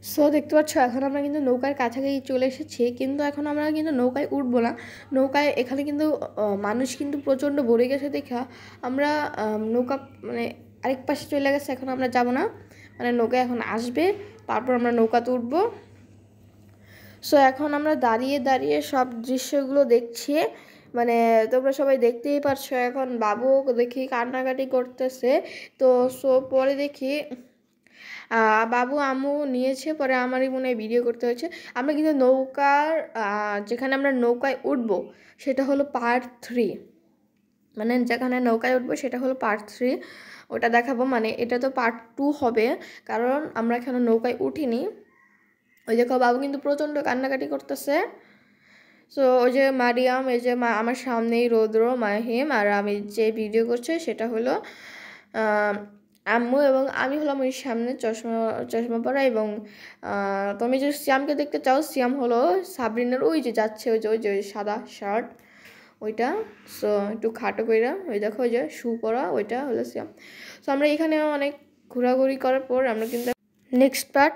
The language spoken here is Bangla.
সো দেখতে পাচ্ছ এখন আমরা কিন্তু নৌকার কাছাকাছি চলে এসেছি, কিন্তু এখন আমরা কিন্তু নৌকায় উঠবো না। নৌকায় এখানে কিন্তু মানুষ কিন্তু প্রচণ্ড ভরে গেছে দেখা আমরা নৌকা মানে আরেক পাশে চলে গেছে, এখন আমরা যাব না, মানে নৌকা এখন আসবে তারপর আমরা নৌকাতে উঠবো। সো এখন আমরা দাঁড়িয়ে দাঁড়িয়ে সব দৃশ্যগুলো দেখছি, মানে তোমরা সবাই দেখতেই পারছো। এখন বাবু দেখি কান্নাকাটি করতেছে, তো সো পরে দেখি বাবু আম্মু নিয়েছে, পরে আমারই মনে হয় ভিডিও করতে হয়েছে। আমরা কিন্তু নৌকার যেখানে আমরা নৌকায় উঠবো সেটা হলো পার্ট 3, মানে যেখানে নৌকায় উঠবো সেটা হলো পার্ট 3, ওটা দেখাবো। মানে এটা তো পার্ট 2 হবে, কারণ আমরা এখানে নৌকায় উঠিনি। ওই দেখো বাবু কিন্তু প্রচণ্ড কান্নাকাটি করতেছে। সো ওই যে মারিয়াম, এই যে আমার সামনেই রৌদ্র, মাহিম, আর আমি যে ভিডিও করছে সেটা হলো আম্মু, এবং আমি হলাম ওই সামনে চশমা চশমা পরা। এবং তুমি যদি সিয়ামকে দেখতে চাও, সিয়াম হলো সাবরিনার ওই যে যাচ্ছে, ওই যে সাদা শার্ট ওইটা। সো একটু খাটো কইরা ওই দেখো ওই যে শু পরা, ওইটা হলো সিয়াম। সো আমরা এখানে অনেক ঘোরাঘুরি করার পর আমরা কিন্তু নেক্সট পার্ট